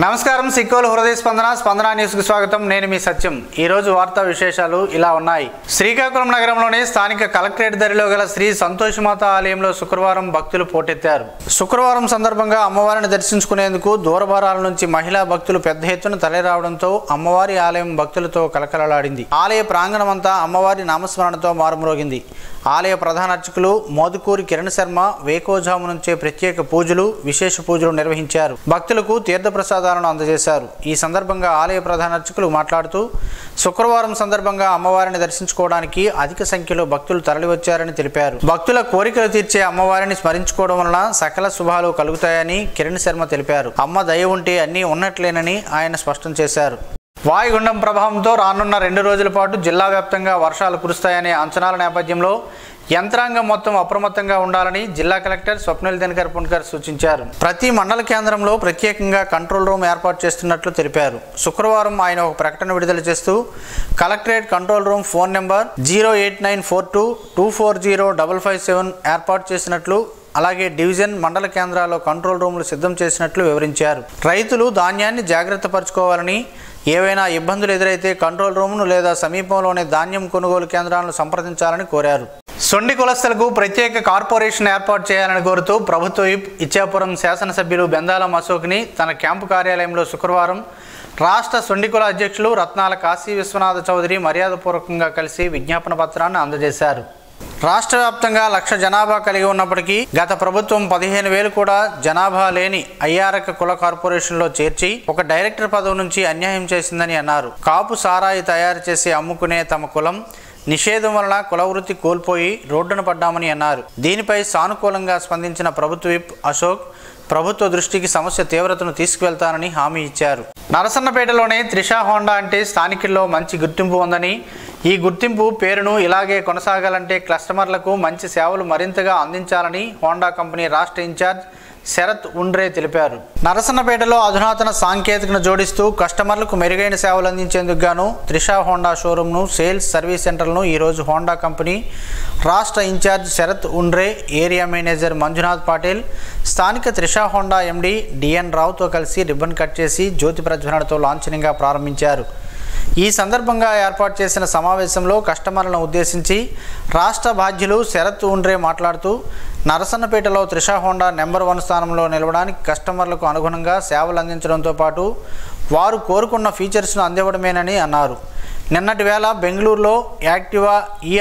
నమస్కారం సిక్కోలు హృదయ స్పందన న్యూస్ కు స్వాగతం. నేను మీ సత్యం. ఈ రోజు వార్తా విశేషాలు ఇలా ఉన్నాయి. శ్రీకాకుళం నగరంలోని స్థానిక కలెక్టరేట్ దరిలో గల శ్రీ సంతోషమాత ఆలయంలో శుక్రవారం భక్తులు పోటెత్తారు. శుక్రవారం సందర్భంగా అమ్మవారిని దర్శించుకునేందుకు దూరభారాల నుంచి మహిళా భక్తులు పెద్ద ఎత్తున తరలిరావడంతో అమ్మవారి ఆలయం భక్తులతో కలకలలాడింది. ఆలయ ప్రాంగణమంతా అమ్మవారి నామస్మరణతో మారుమ్రోగింది. ఆలయ ప్రధాన అర్చకులు మోదుకూరి కిరణ్ శర్మ వేకోజాము నుంచే ప్రత్యేక పూజలు, విశేష పూజలు నిర్వహించారు. భక్తులకు తీర్థప్రసాదాలను అందజేశారు. ఈ సందర్భంగా ఆలయ ప్రధాన అర్చకులు మాట్లాడుతూ శుక్రవారం సందర్భంగా అమ్మవారిని దర్శించుకోవడానికి అధిక సంఖ్యలో భక్తులు తరలివచ్చారని తెలిపారు. భక్తుల కోరికలు తీర్చే అమ్మవారిని స్మరించుకోవడం వలన సకల శుభాలు కలుగుతాయని కిరణ్ శర్మ తెలిపారు. అమ్మ దయ ఉంటే అన్నీ ఉన్నట్లేనని ఆయన స్పష్టం చేశారు. వాయుగుండం ప్రభావంతో రానున్న 2 రోజుల పాటు జిల్లా వ్యాప్తంగా వర్షాలు కురుస్తాయనే అంచనాల నేపథ్యంలో యంత్రాంగం మొత్తం అప్రమత్తంగా ఉండాలని జిల్లా కలెక్టర్ స్వప్నిల్ దినకర్ పుణ్కర్ సూచించారు. ప్రతి మండల కేంద్రంలో ప్రత్యేకంగా కంట్రోల్ రూమ్ ఏర్పాటు చేస్తున్నట్లు తెలిపారు. శుక్రవారం ఆయన ఒక ప్రకటన విడుదల చేస్తూ collectorate control room phone number 08942240557 ఏర్పాటు చేసినట్లు, అలాగే డివిజన్ మండల కేంద్రాల్లో కంట్రోల్ రూములు సిద్ధం చేసినట్లు వివరించారు. రైతులు ధాన్యాన్ని జాగ్రత్త పరచుకోవాలని, ఏవైనా ఇబ్బందులు ఎదురైతే కంట్రోల్ రూమ్ను లేదా సమీపంలోని ధాన్యం కొనుగోలు కేంద్రాలను సంప్రదించాలని కోరారు. సొండి కులస్తులకు ప్రత్యేక కార్పొరేషన్ ఏర్పాటు చేయాలని కోరుతూ ప్రభుత్వ విప్ ఇచ్చాపురం శాసనసభ్యులు బెందాలం అశోక్ని తన క్యాంపు కార్యాలయంలో శుక్రవారం రాష్ట్ర సొండి కుల అధ్యక్షులు రత్నాల కాశీ విశ్వనాథ చౌదరి మర్యాదపూర్వకంగా కలిసి విజ్ఞాపన పత్రాన్ని అందజేశారు. రాష్ట్ర వ్యాప్తంగా 1,00,000 జనాభా కలిగి ఉన్నప్పటికీ గత ప్రభుత్వం 15,000 కూడా జనాభా లేని అయ్యారక కుల కార్పొరేషన్లో చేర్చి ఒక డైరెక్టర్ పదవి నుంచి అన్యాయం చేసిందని అన్నారు. కాపు సారాయి తయారు చేసి అమ్ముకునే తమ కులం నిషేధం వలన కుల వృత్తి కోల్పోయి రోడ్డున పడ్డామని అన్నారు. దీనిపై సానుకూలంగా స్పందించిన ప్రభుత్వ విప్ అశోక్ ప్రభుత్వ దృష్టికి సమస్య తీవ్రతను తీసుకువెళ్తానని హామీ ఇచ్చారు. నరసన్నపేటలోనే త్రిషా హోండా అంటే స్థానికుల్లో మంచి గుర్తింపు ఉందని, ఈ గుర్తింపు పేరును ఇలాగే కొనసాగాలంటే కస్టమర్లకు మంచి సేవలు మరింతగా అందించాలని హోండా కంపెనీ రాష్ట్ర ఇన్ఛార్జ్ శరత్ ఉండ్రే తెలిపారు. నరసన్నపేటలో అధునాతన సాంకేతికను జోడిస్తూ కస్టమర్లకు మెరుగైన సేవలు అందించేందుకు గాను త్రిషా హోండా షోరూమ్ను, సేల్స్ సర్వీస్ సెంటర్లను ఈరోజు హోండా కంపెనీ రాష్ట్ర in charge Sharath Undre, area manager Manjunath Patil, స్థానిక త్రిషా హోండా ఎండి డిఎన్ రావుతో కలిసి రిబ్బన్ కట్ చేసి జ్యోతి ప్రజ్వలనతో లాంఛనంగా ప్రారంభించారు. ఈ సందర్భంగా ఏర్పాటు చేసిన సమావేశంలో కస్టమర్లను ఉద్దేశించి రాష్ట్ర బాధ్యులు శరత్ ఉండ్రే మాట్లాడుతూ నరసన్నపేటలో త్రిషా హోండా నెంబర్ 1 స్థానంలో నిలవడానికి కస్టమర్లకు అనుగుణంగా సేవలు అందించడంతో పాటు వారు కోరుకున్న ఫీచర్స్ను అందివ్వడమేనని అన్నారు. నిన్నటి వేళ బెంగళూరులో యాక్టివా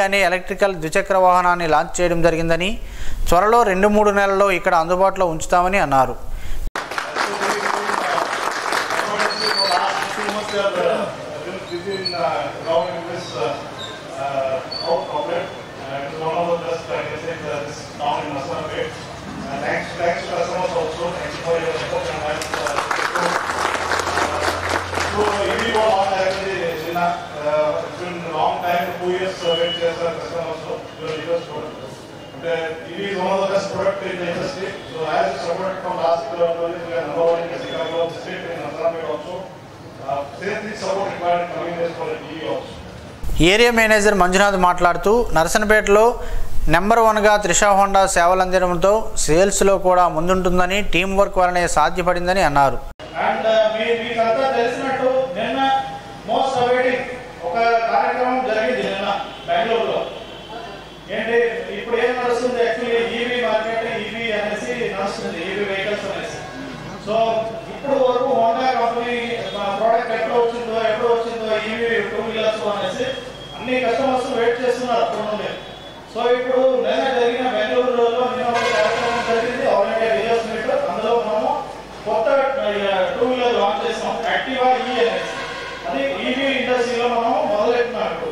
అనే ఎలక్ట్రికల్ ద్విచక్ర వాహనాన్ని లాంచ్ చేయడం జరిగిందని, త్వరలో 2-3 నెలల్లో ఇక్కడ అందుబాటులో ఉంచుతామని అన్నారు. EV is one of the best products in the industry. So as it's supported from last year, we are number 1 in the Chicago state in Narasanapet also. Same thing support required in coming days for the EV also. Area manager Manjunath మాట్లాడుతూ నరసన్నపేటలో number 1గా Trisha Honda సేవలు అందించడంతో సేల్స్లో కూడా ముందుంటుందని, team work వలనే సాధ్యపడిందని అన్నారు. And మీకంతా తెలిసినట్టు నిన్న మోస్ట్ అవైటింగ్ ఒక కార్యక్రమం జరిగింది నిన్న బెంగళూరులో. ఏంటి ఇప్పుడు ఏం నడుస్తుంది, యాక్చువల్లీ ఈవీ మార్కెట్, ఈవీ అనేసి నడుస్తుంది, ఈవీ వెహికల్స్ అనేసి. సో ఇప్పుడు వరకు హోండా కంపెనీ ప్రోడక్ట్ ఎప్పుడు వచ్చిందో ఈవీ 2 వీలర్స్ అనేసి అన్ని కస్టమర్స్ వెయిట్ చేస్తున్నారు అప్పటి నుండి. సో ఇప్పుడు నిన్న జరిగిన బెంగళూరులో నిన్న ఒక కార్యక్రమం జరిగింది, ఆల్ ఇండియా డీలర్స్ మీట్. అందులో మనము కొత్త 2 వీలర్ లాంచ్ చేసాం, యాక్టివా అనేసి. అది ఈవీ ఇండస్ట్రీలో మనము మొదలెట్టినాము.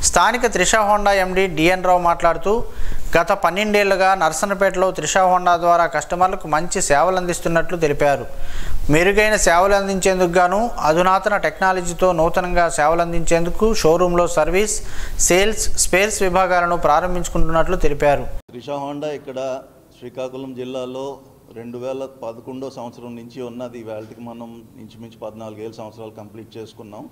స్థానిక త్రిషా హోండా ఎండి డిఎన్ రావు మాట్లాడుతూ గత 12 ఏళ్లుగా నరసన్నపేటలో త్రిషా హోండా ద్వారా కస్టమర్లకు మంచి సేవలు అందిస్తున్నట్లు తెలిపారు. మెరుగైన సేవలు అందించేందుకు గాను అధునాతన టెక్నాలజీతో నూతనంగా సేవలు అందించేందుకు షోరూంలో సర్వీస్, సేల్స్, స్పేర్స్ విభాగాలను ప్రారంభించుకుంటున్నట్లు తెలిపారు. త్రిషా హోండా ఇక్కడ శ్రీకాకుళం జిల్లాలో 2011 సంవత్సరం నుంచి ఉన్నది. వేళకి మనం ఇంచుమించు 14 సంవత్సరాలు కంప్లీట్ చేసుకున్నాం.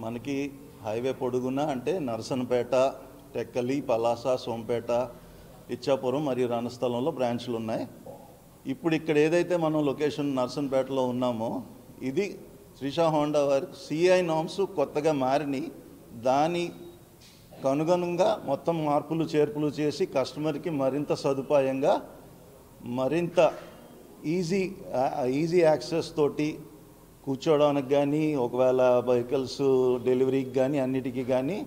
మనకి హైవే పొడుగున అంటే నరసన్నపేట, టెక్కలి, పలాస, సోంపేట, ఇచ్చాపురం మరియు రణస్థలంలో బ్రాంచ్లు ఉన్నాయి. ఇప్పుడు ఇక్కడ ఏదైతే మనం లొకేషన్ నర్సన్పేటలో ఉన్నామో ఇది శ్రీషా హోండా వారి సిఐ నామ్స్ కొత్తగా మారినాయి. దాని కనుగొనంగా మొత్తం మార్పులు చేర్పులు చేసి కస్టమర్కి మరింత సదుపాయంగా, మరింత ఈజీ యాక్సెస్ తోటి కూర్చోవడానికి కానీ, ఒకవేళ వెహికల్స్ డెలివరీకి కానీ, అన్నిటికీ కానీ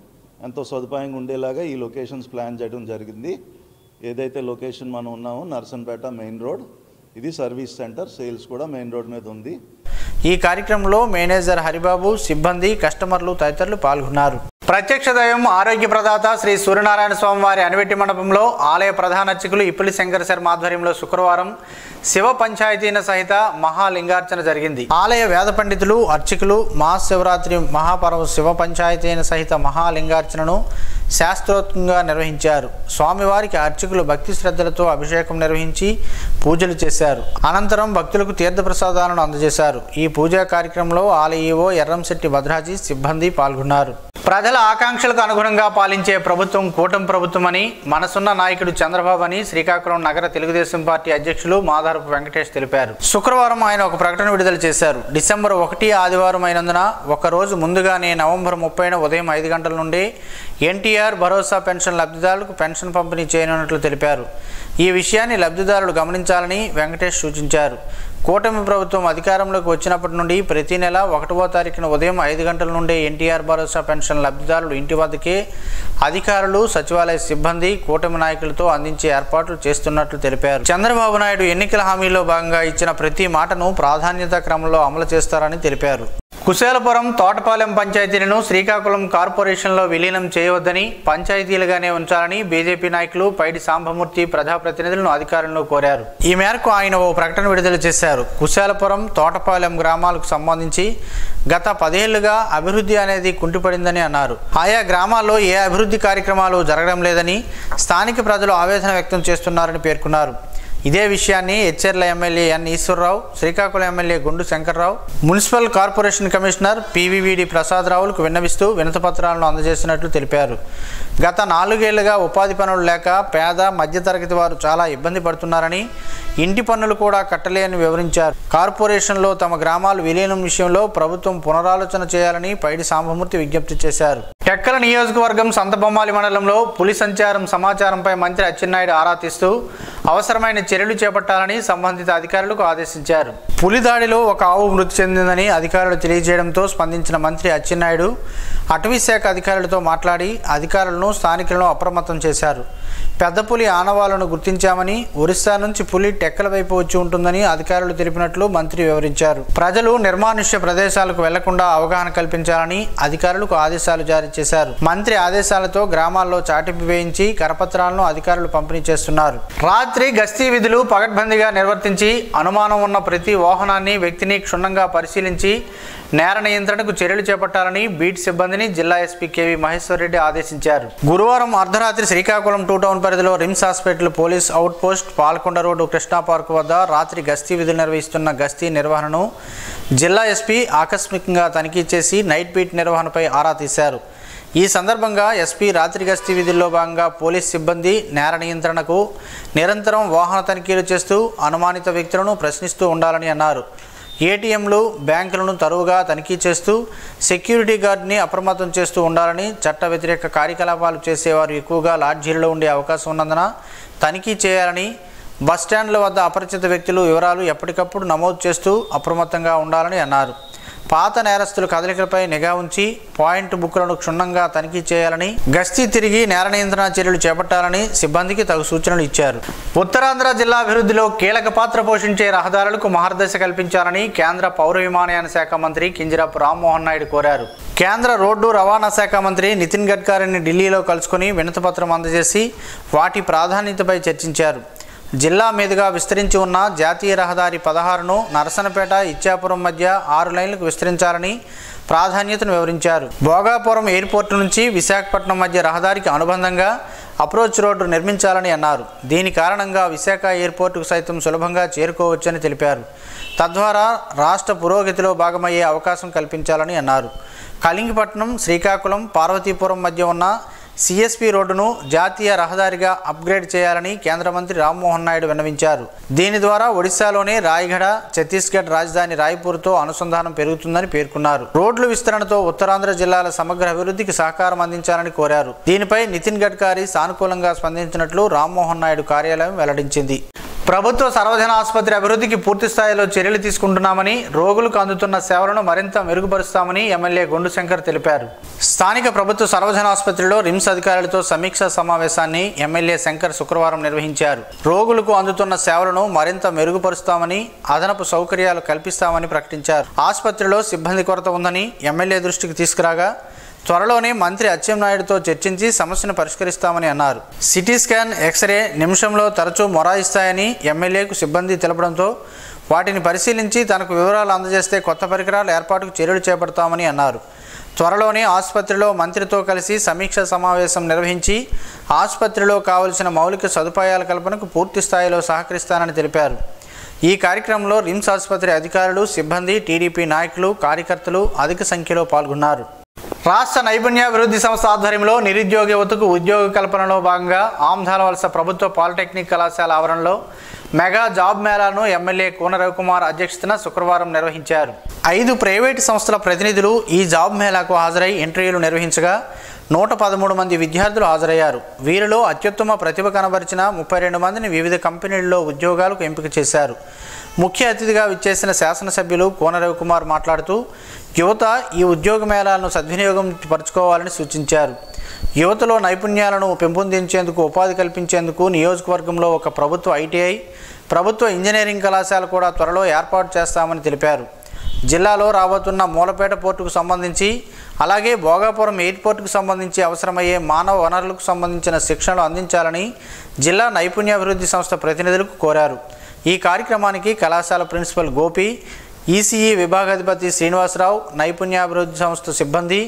ఎంతో సదుపాయంగా ఉండేలాగా ఈ లొకేషన్స్ ప్లాన్ చేయడం జరిగింది. ఏదైతే లొకేషన్ మనం ఉన్నామో నర్సన్పేట మెయిన్ రోడ్, ఇది సర్వీస్ సెంటర్, సేల్స్ కూడా మెయిన్ రోడ్ మీద ఉంది. ఈ కార్యక్రమంలో మేనేజర్ హరిబాబు, సిబ్బంది, కస్టమర్లు తదితరులు పాల్గొన్నారు. ప్రత్యక్ష దైవం ఆరోగ్య ప్రదాత శ్రీ సూర్యనారాయణ స్వామి వారి అనివెట్టి మండపంలో ఆలయ ప్రధాన అర్చకులు ఇప్పిలి శంకర శర్మ ఆధ్వర్యంలో శుక్రవారం శివ పంచాయతీన సహిత మహాలింగార్చన జరిగింది. ఆలయ వేద పండితులు, అర్చకులు మహాశివరాత్రి మహాపర్వ శివ పంచాయతీన సహిత మహాలింగార్చనను శాస్త్రోక్తంగా నిర్వహించారు. స్వామివారికి అర్చకులు భక్తి శ్రద్ధలతో అభిషేకం నిర్వహించి పూజలు చేశారు. అనంతరం భక్తులకు తీర్థప్రసాదాలను అందజేశారు. ఈ పూజా కార్యక్రమంలో ఆలయ ఈవో ఎర్రంశెట్టి భద్రాజీ, సిబ్బంది పాల్గొన్నారు. ప్రజల ఆకాంక్షలకు అనుగుణంగా పాలించే ప్రభుత్వం కూటమి ప్రభుత్వమని, మనసున్న నాయకుడు చంద్రబాబు అని శ్రీకాకుళం నగర తెలుగుదేశం పార్టీ అధ్యక్షులు మాదారపు వెంకటేష్ తెలిపారు. శుక్రవారం ఆయన ఒక ప్రకటన విడుదల చేశారు. డిసెంబర్ 1 ఆదివారం అయినందున ఒకరోజు ముందుగానే నవంబర్ 30న ఉదయం 5 గంటల నుండి ఎన్టీఆర్ భరోసా పెన్షన్ లబ్ధిదారులకు పెన్షన్ పంపిణీ చేయనున్నట్లు తెలిపారు. ఈ విషయాన్ని లబ్ధిదారులు గమనించాలని వెంకటేష్ సూచించారు. కూటమి ప్రభుత్వం అధికారంలోకి వచ్చినప్పటి నుండి ప్రతి నెల 1వ తారీఖున ఉదయం 5 గంటల నుండే ఎన్టీఆర్ భరోసా పెన్షన్ లబ్ధిదారులు ఇంటి వద్దకే అధికారులు, సచివాలయ సిబ్బంది, కూటమి నాయకులతో అందించే ఏర్పాట్లు చేస్తున్నట్లు తెలిపారు. చంద్రబాబు నాయుడు ఎన్నికల హామీలో భాగంగా ఇచ్చిన ప్రతి మాటను ప్రాధాన్యత క్రమంలో అమలు చేస్తారని తెలిపారు. కుశేలపురం, తోటపాలెం పంచాయతీలను శ్రీకాకుళం కార్పొరేషన్లో విలీనం చేయవద్దని, పంచాయతీలుగానే ఉంచాలని బీజేపీ నాయకులు పైడి సాంబమూర్తి ప్రజాప్రతినిధులను అధికారులను కోరారు. ఈ మేరకు ఆయన ఓ ప్రకటన విడుదల చేశారు. కుశేలపురం, తోటపాలెం గ్రామాలకు సంబంధించి గత 10 ఏళ్లుగా అభివృద్ధి అనేది కుంటుపడిందని అన్నారు. ఆయా గ్రామాల్లో ఏ అభివృద్ధి కార్యక్రమాలు జరగడం లేదని స్థానిక ప్రజలు ఆవేదన వ్యక్తం చేస్తున్నారని పేర్కొన్నారు. ఇదే విషయాన్ని Etcherla MLA N Eswararao, Srikakulam MLA Gundu Shankarrao, municipal corporation commissioner PVVD ప్రసాదరావులకు విన్నవిస్తూ వినతిపత్రాలను అందజేసినట్లు తెలిపారు. గత 4 ఏళ్లుగా ఉపాధి పనులు లేక పేద, మధ్యతరగతి వారు చాలా ఇబ్బంది పడుతున్నారని, ఇంటి పన్నులు కూడా కట్టలేని వివరించారు. కార్పొరేషన్లో తమ గ్రామాలు విలీనం విషయంలో ప్రభుత్వం పునరాలోచన చేయాలని పైడి సాంబమూర్తి విజ్ఞప్తి చేశారు. టెక్కల నియోజకవర్గం సంతబొమ్మాలి మండలంలో పులి సంచారం సమాచారంపై మంత్రి అచ్చెన్నాయుడు ఆరా తీస్తూ అవసరమైన చర్యలు చేపట్టాలని సంబంధిత అధికారులకు ఆదేశించారు. పులి దాడిలో ఒక ఆవు మృతి చెందిందని అధికారులు తెలియజేయడంతో స్పందించిన మంత్రి అచ్చెన్నాయుడు అటవీ శాఖ అధికారులతో మాట్లాడి అధికారులను, స్థానికులను అప్రమత్తం చేశారు. పెద్ద పులి ఆనవాళ్లను గుర్తించామని, ఒరిస్సా నుంచి పులి టెక్కల వైపు వచ్చి ఉంటుందని అధికారులు తెలిపినట్లు మంత్రి వివరించారు. ప్రజలు నిర్మానుష్య ప్రదేశాలకు వెళ్లకుండా అవగాహన కల్పించాలని అధికారులకు ఆదేశాలు జారీ చేశారు. మంత్రి ఆదేశాలతో గ్రామాల్లో చాటింపు వేయించి కరపత్రాలను అధికారులు పంపిణీ చేస్తున్నారు. రాత్రి గస్తీ విధులు పకడ్బందీగా నిర్వర్తించి అనుమానం ఉన్న ప్రతి వాహనాన్ని, వ్యక్తిని క్షుణ్ణంగా పరిశీలించి నేర నియంత్రణకు చర్యలు చేపట్టాలని బీట్ సిబ్బందిని జిల్లా ఎస్పీ కేవి మహేశ్వర్ రెడ్డి ఆదేశించారు. గురువారం అర్ధరాత్రి శ్రీకాకుళం 2 టౌన్ పరిధిలో RIMS hospital police out post, Palkonda road, Krishna park వద్ద రాత్రి గస్తీ విధులు నిర్వహిస్తున్న గస్తీ నిర్వహణను జిల్లా ఎస్పీ ఆకస్మికంగా తనిఖీ చేసి నైట్ బీట్ నిర్వహణపై ఆరా తీశారు. ఈ సందర్భంగా ఎస్పీ రాత్రి గస్తీ విధుల్లో భాగంగా పోలీస్ సిబ్బంది నేర నియంత్రణకు నిరంతరం వాహన తనిఖీలు చేస్తూ అనుమానిత వ్యక్తులను ప్రశ్నిస్తూ ఉండాలని అన్నారు. ఏటీఎంలు, బ్యాంకులను తరువుగా తనిఖీ చేస్తూ సెక్యూరిటీ గార్డ్ని అప్రమత్తం చేస్తూ ఉండాలని, చట్ట వ్యతిరేక కార్యకలాపాలు చేసేవారు ఎక్కువగా లాడ్జీల్లో ఉండే అవకాశం ఉన్నందున తనిఖీ చేయాలని, బస్టాండ్ల వద్ద అపరిచిత వ్యక్తులు వివరాలు ఎప్పటికప్పుడు నమోదు చేస్తూ అప్రమత్తంగా ఉండాలని అన్నారు. పాత నేరస్తుల కదలికలపై నిఘా ఉంచి పాయింట్ బుక్లను క్షుణ్ణంగా తనిఖీ చేయాలని, గస్తీ తిరిగి నేర నియంత్రణ చర్యలు చేపట్టాలని సిబ్బందికి తగు సూచనలు ఇచ్చారు. ఉత్తరాంధ్ర జిల్లా అభివృద్ధిలో కీలక పాత్ర పోషించే రహదారులకు మహర్దశ కల్పించాలని కేంద్ర పౌర విమానయాన శాఖ మంత్రి కింజరాపు రామ్మోహన్ నాయుడు కోరారు. కేంద్ర రోడ్డు రవాణా శాఖ మంత్రి నితిన్ గడ్కరీని ఢిల్లీలో కలుసుకుని వినతిపత్రం అందజేసి వాటి ప్రాధాన్యతపై చర్చించారు. జిల్లా మీదుగా విస్తరించి ఉన్న జాతీయ రహదారి 16ను నరసనపేట, ఇచ్చాపురం మధ్య 6 లైన్లకు విస్తరించాలని ప్రాధాన్యతను వివరించారు. భోగాపురం ఎయిర్పోర్టు నుంచి విశాఖపట్నం మధ్య రహదారికి అనుబంధంగా అప్రోచ్ రోడ్డు నిర్మించాలని అన్నారు. దీని కారణంగా విశాఖ ఎయిర్పోర్టుకు సైతం సులభంగా చేరుకోవచ్చని తెలిపారు. తద్వారా రాష్ట్ర పురోగతిలో భాగమయ్యే అవకాశం కల్పించాలని అన్నారు. కళింగపట్నం, శ్రీకాకుళం, పార్వతీపురం మధ్య ఉన్న సిఎస్పి రోడ్డును జాతీయ రహదారిగా అప్గ్రేడ్ చేయాలని కేంద్ర మంత్రి రామ్మోహన్ నాయుడు విన్నవించారు. దీని ద్వారా ఒడిశాలోని రాయగఢ, ఛత్తీస్గఢ్ రాజధాని రాయ్పూర్తో అనుసంధానం పెరుగుతుందని పేర్కొన్నారు. రోడ్ల విస్తరణతో ఉత్తరాంధ్ర జిల్లాల సమగ్ర అభివృద్ధికి సహకారం అందించాలని కోరారు. దీనిపై నితిన్ గడ్కరీ సానుకూలంగా స్పందించినట్లు రామ్మోహన్ నాయుడు కార్యాలయం వెల్లడించింది. ప్రభుత్వ సర్వజన ఆసుపత్రి అభివృద్ధికి పూర్తి స్థాయిలో చర్యలు తీసుకుంటున్నామని, రోగులకు అందుతున్న సేవలను మరింత మెరుగుపరుస్తామని ఎమ్మెల్యే గొండు శంకర్ తెలిపారు. స్థానిక ప్రభుత్వ సర్వజన ఆసుపత్రిలో రిమ్స్ అధికారులతో సమీక్షా సమావేశాన్ని ఎమ్మెల్యే శంకర్ శుక్రవారం నిర్వహించారు. రోగులకు అందుతున్న సేవలను మరింత మెరుగుపరుస్తామని, అదనపు సౌకర్యాలు కల్పిస్తామని ప్రకటించారు. ఆసుపత్రిలో సిబ్బంది కొరత ఉందని ఎమ్మెల్యే దృష్టికి తీసుకురాగా త్వరలోనే మంత్రి అచ్చెన్నాయుడుతో చర్చించి సమస్యను పరిష్కరిస్తామని అన్నారు. సిటీ స్కాన్, ఎక్స్రే నిమిషంలో తరచూ మొరాయిస్తాయని ఎమ్మెల్యేకు సిబ్బంది తెలపడంతో వాటిని పరిశీలించి తనకు వివరాలు అందజేస్తే కొత్త పరికరాల ఏర్పాటుకు చర్యలు చేపడతామని అన్నారు. త్వరలోనే ఆసుపత్రిలో మంత్రితో కలిసి సమీక్షా సమావేశం నిర్వహించి ఆసుపత్రిలో కావలసిన మౌలిక సదుపాయాల కల్పనకు పూర్తి స్థాయిలో సహకరిస్తానని తెలిపారు. ఈ కార్యక్రమంలో రిమ్స్ ఆసుపత్రి అధికారులు, సిబ్బంది, టీడీపీ నాయకులు, కార్యకర్తలు అధిక సంఖ్యలో పాల్గొన్నారు. రాష్ట్ర నైపుణ్యాభివృద్ధి సంస్థ ఆధ్వర్యంలో నిరుద్యోగ యువతకు ఉద్యోగ కల్పనలో భాగంగా ఆమ్దాల వలస ప్రభుత్వ పాలిటెక్నిక్ కళాశాల ఆవరణలో మెగా జాబ్ మేళాను ఎమ్మెల్యే కూన రవికుమార్ అధ్యక్షతన శుక్రవారం నిర్వహించారు. 5 ప్రైవేటు సంస్థల ప్రతినిధులు ఈ జాబ్ మేళాకు హాజరై ఇంటర్వ్యూలు నిర్వహించగా 113 మంది విద్యార్థులు హాజరయ్యారు. వీరిలో అత్యుత్తమ ప్రతిభ కనబరిచిన 32 మందిని వివిధ కంపెనీల్లో ఉద్యోగాలకు ఎంపిక చేశారు. ముఖ్య అతిథిగా విచ్చేసిన శాసనసభ్యులు కూన రవికుమార్ మాట్లాడుతూ యువత ఈ ఉద్యోగ మేళాలను సద్వినియోగం పరచుకోవాలని సూచించారు. యువతలో నైపుణ్యాలను పెంపొందించేందుకు, ఉపాధి కల్పించేందుకు నియోజకవర్గంలో ఒక ప్రభుత్వ ఐటీఐ, ప్రభుత్వ ఇంజనీరింగ్ కళాశాల కూడా త్వరలో ఏర్పాటు చేస్తామని తెలిపారు. జిల్లాలో రాబోతున్న మూలపేట పోర్టుకు సంబంధించి, అలాగే భోగాపురం ఎయిర్పోర్టుకు సంబంధించి అవసరమయ్యే మానవ వనరులకు సంబంధించిన శిక్షణలు అందించాలని జిల్లా నైపుణ్యాభివృద్ధి సంస్థ ప్రతినిధులకు కోరారు. ఈ కార్యక్రమానికి కళాశాల ప్రిన్సిపల్ గోపి, ఈసీఈ విభాగాధిపతి శ్రీనివాసరావు, నైపుణ్యాభివృద్ధి సంస్థ సిబ్బంది,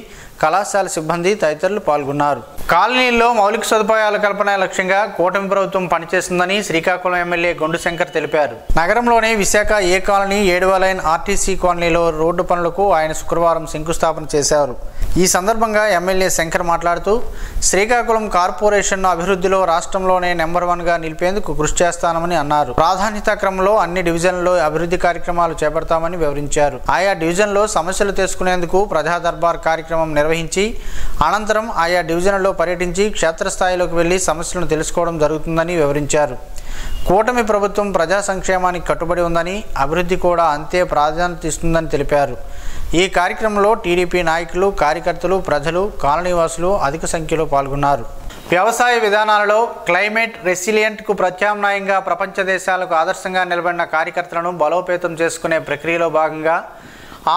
కళాశాల సిబ్బంది తదితరులు పాల్గొన్నారు. కాలనీల్లో మౌలిక సదుపాయాల కల్పన లక్ష్యంగా కూటమి ప్రభుత్వం పనిచేస్తుందని శ్రీకాకుళం ఎమ్మెల్యే గొండు శంకర్ తెలిపారు. నగరంలోని విశాఖ ఏ కాలనీ, 7వ లైన్ ఆర్టీసీ కాలనీలో రోడ్డు పనులకు ఆయన శుక్రవారం శంకుస్థాపన చేశారు. ఈ సందర్భంగా ఎమ్మెల్యే శంకర్ మాట్లాడుతూ శ్రీకాకుళం కార్పొరేషన్ అభివృద్ధిలో రాష్ట్రంలోనే నెంబర్ 1గా నిలిపేందుకు కృషి చేస్తానని అన్నారు. ప్రాధాన్యత క్రమంలో అన్ని డివిజన్లలో అభివృద్ధి కార్యక్రమాలు చేపడతామని వివరించారు. ఆయా డివిజన్లో సమస్యలు తెలుసుకునేందుకు ప్రజా దర్బార్ కార్యక్రమం నిర్వహించి అనంతరం ఆయా డివిజన్లలో పర్యటించి క్షేత్రస్థాయిలోకి వెళ్లి సమస్యలను తెలుసుకోవడం జరుగుతుందని వివరించారు. కూటమి ప్రభుత్వం ప్రజా సంక్షేమానికి కట్టుబడి ఉందని, అభివృద్ధి కూడా అంతే ప్రాధాన్యత ఇస్తుందని తెలిపారు. ఈ కార్యక్రమంలో టీడీపీ నాయకులు, కార్యకర్తలు, ప్రజలు, కాలనీవాసులు అధిక సంఖ్యలో పాల్గొన్నారు. వ్యవసాయ విధానాలలో క్లైమేట్ రెసిలియంట్కు ప్రత్యామ్నాయంగా ప్రపంచ దేశాలకు ఆదర్శంగా నిలబడిన కార్యకర్తలను బలోపేతం చేసుకునే ప్రక్రియలో భాగంగా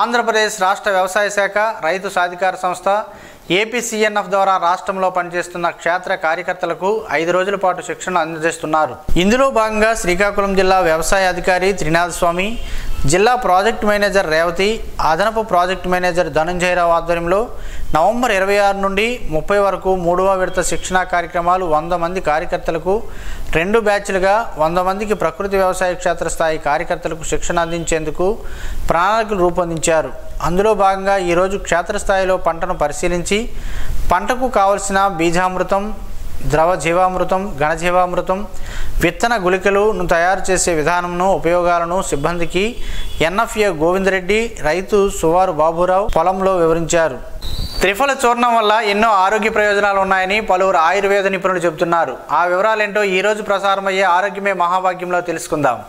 ఆంధ్రప్రదేశ్ రాష్ట్ర వ్యవసాయ శాఖ, రైతు సాధికార సంస్థ, ఏపీసీఎన్ఎఫ్ ద్వారా రాష్ట్రంలో పనిచేస్తున్న క్షేత్ర కార్యకర్తలకు 5 రోజుల పాటు శిక్షణ అందజేస్తున్నారు. ఇందులో భాగంగా శ్రీకాకుళం జిల్లా వ్యవసాయ అధికారి త్రినాథ్ స్వామి, జిల్లా ప్రాజెక్ట్ మేనేజర్ రేవతి, అదనపు ప్రాజెక్ట్ మేనేజర్ ధనంజయరావు ఆధ్వర్యంలో నవంబర్ 26 నుండి 30 వరకు 3వ విడత శిక్షణా కార్యక్రమాలు 100 మంది కార్యకర్తలకు 2 బ్యాచ్లుగా 100 మందికి ప్రకృతి వ్యవసాయ క్షేత్రస్థాయి కార్యకర్తలకు శిక్షణ అందించేందుకు ప్రణాళికలు రూపొందించారు. అందులో భాగంగా ఈరోజు క్షేత్రస్థాయిలో పంటను పరిశీలించి పంటకు కావలసిన బీజామృతం, ద్రవ జీవామృతం, ఘనజీవామృతం, విత్తన గుళికలను తయారు చేసే విధానంను, ఉపయోగాలను సిబ్బందికి ఎన్ఎఫ్ఏ గోవిందరెడ్డి, రైతు సువారు బాబురావు పొలంలో వివరించారు. త్రిఫల చూర్ణం వల్ల ఎన్నో ఆరోగ్య ప్రయోజనాలు ఉన్నాయని పలువురు ఆయుర్వేద నిపుణులు చెబుతున్నారు. ఆ వివరాలేంటో ఈరోజు ప్రసారమయ్యే ఆరోగ్యమే మహాభాగ్యంలో తెలుసుకుందాం.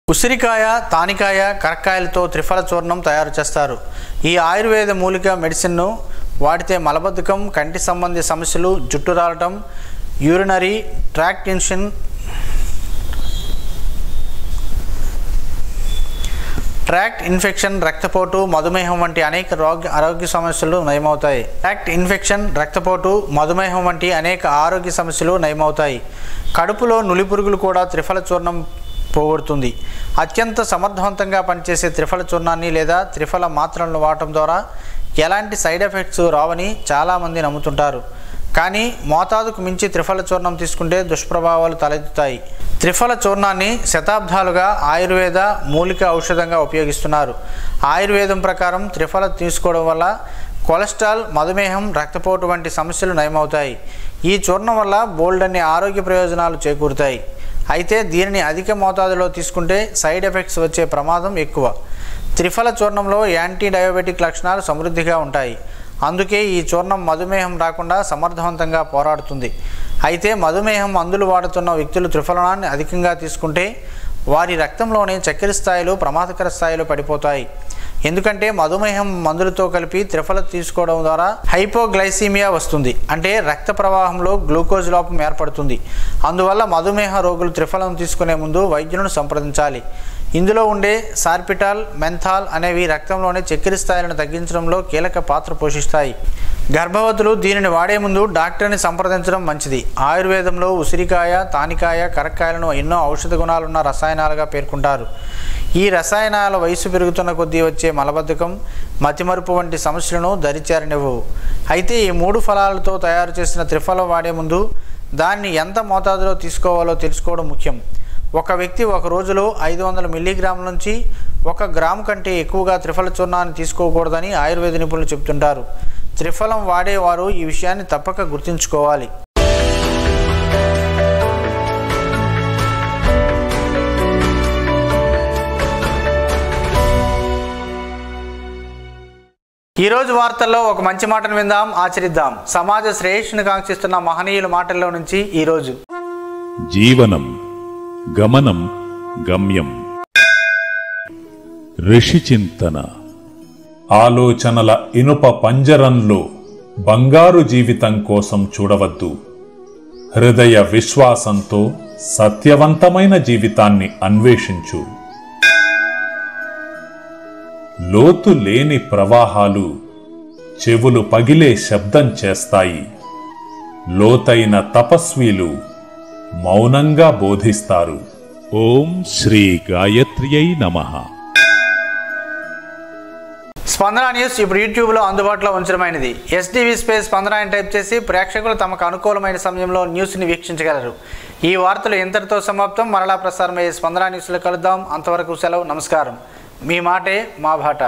ఉసిరికాయ, తానికాయ, కరక్కాయలతో త్రిఫల చూర్ణం తయారు చేస్తారు. ఈ ఆయుర్వేద మూలిక మెడిసిన్ను వాడితే మలబద్ధకం, కంటి సంబంధి సమస్యలు, జుట్టు రాలటం, యూరినరీ ట్రాక్ట్ ఇన్ఫెక్షన్, రక్తపోటు, మధుమేహం వంటి అనేక ఆరోగ్య సమస్యలు నయమవుతాయి. ట్రాక్ట్ ఇన్ఫెక్షన్, రక్తపోటు, మధుమేహం వంటి అనేక ఆరోగ్య సమస్యలు నయమవుతాయి. కడుపులో నులిపురుగులు కూడా త్రిఫల చూర్ణం పోగొడుతుంది. అత్యంత సమర్థవంతంగా పనిచేసే త్రిఫల చూర్ణాన్ని లేదా త్రిఫల మాత్రలను వాడటం ద్వారా ఎలాంటి సైడ్ ఎఫెక్ట్స్ రావని చాలామంది నమ్ముతుంటారు. కానీ మోతాదుకు మించి త్రిఫల చూర్ణం తీసుకుంటే దుష్ప్రభావాలు తలెత్తుతాయి. త్రిఫల చూర్ణాన్ని శతాబ్దాలుగా ఆయుర్వేద మూలిక ఔషధంగా ఉపయోగిస్తున్నారు. ఆయుర్వేదం ప్రకారం త్రిఫల తీసుకోవడం వల్ల కొలెస్ట్రాల్, మధుమేహం, రక్తపోటు వంటి సమస్యలు నయమవుతాయి. ఈ చూర్ణం వల్ల బోల్డన్ని ఆరోగ్య ప్రయోజనాలు చేకూరుతాయి. అయితే దీనిని అధిక మోతాదులో తీసుకుంటే సైడ్ ఎఫెక్ట్స్ వచ్చే ప్రమాదం ఎక్కువ. త్రిఫల చూర్ణంలో యాంటీ డయాబెటిక్ లక్షణాలు సమృద్ధిగా ఉంటాయి. అందుకే ఈ చూర్ణం మధుమేహం రాకుండా సమర్థవంతంగా పోరాడుతుంది. అయితే మధుమేహం మందులు వాడుతున్న వ్యక్తులు త్రిఫలాన్ని అధికంగా తీసుకుంటే వారి రక్తంలోని చక్కెర స్థాయిలు ప్రమాదకర స్థాయిలో పడిపోతాయి. ఎందుకంటే మధుమేహం మందులతో కలిపి త్రిఫల తీసుకోవడం ద్వారా హైపోగ్లైసీమియా వస్తుంది. అంటే రక్త ప్రవాహంలో గ్లూకోజ్ లోపం ఏర్పడుతుంది. అందువల్ల మధుమేహ రోగులు త్రిఫలం తీసుకునే ముందు వైద్యులను సంప్రదించాలి. ఇందులో ఉండే సార్పిటాల్, మెంథాల్ అనేవి రక్తంలోని చక్కెర స్థాయిలను తగ్గించడంలో కీలక పాత్ర పోషిస్తాయి. గర్భవతులు దీనిని వాడే ముందు డాక్టర్ని సంప్రదించడం మంచిది. ఆయుర్వేదంలో ఉసిరికాయ, తానికాయ, కరక్కాయలను ఎన్నో ఔషధ గుణాలున్న రసాయనాలుగా పేర్కొంటారు. ఈ రసాయనాల వయసు పెరుగుతున్న కొద్దీ వచ్చే మలబద్ధకం, మతిమరుపు వంటి సమస్యలను దరిచేరనివ్వవు. అయితే ఈ 3 ఫలాలతో తయారు చేసిన త్రిఫలం వాడే ముందు దాన్ని ఎంత మోతాదులో తీసుకోవాలో తెలుసుకోవడం ముఖ్యం. ఒక వ్యక్తి ఒక రోజులో 500 మిల్లీగ్రాముల నుంచి 1 గ్రాము కంటే ఎక్కువగా త్రిఫల చూర్ణాన్ని తీసుకోకూడదని ఆయుర్వేద నిపుణులు చెబుతుంటారు. త్రిఫలం వాడేవారు ఈ విషయాన్ని తప్పక గుర్తుంచుకోవాలి. ఈరోజు వార్తల్లో ఒక మంచి మాటను విందాం, ఆచరిద్దాం. సమాజ శ్రేయస్సును కాంక్షిస్తున్న మహనీయుల మాటల్లో నుంచి ఈరోజు. జీవనం గమనం గమ్యం. ఋషి చింతన. ఆలోచనల ఇనుప పంజరంలో బంగారు జీవితం కోసం చూడవద్దు. హృదయ విశ్వాసంతో సత్యవంతమైన జీవితాన్ని అన్వేషించు. లోతు లేని ప్రవాహాలు చెవులు పగిలే శబ్దం చేస్తాయి. లోతైన తపస్వీలు మౌనంగా బోధిస్తారు. ఓం శ్రీ గాయత్ర్యై నమః. స్పందన న్యూస్ ఇప్పుడు యూట్యూబ్లో అందుబాటులో ఉంచడమైనది. SDV స్పేస్ స్పందన అని టైప్ చేసి ప్రేక్షకులు తమకు అనుకూలమైన సమయంలో న్యూస్ని వీక్షించగలరు. ఈ వార్తలు ఇంతటితో సమాప్తం. మరలా ప్రసారమయ్యే స్పందన న్యూస్లో కలుద్దాం. అంతవరకు సెలవు. నమస్కారం. మీ మాటే మా బాట.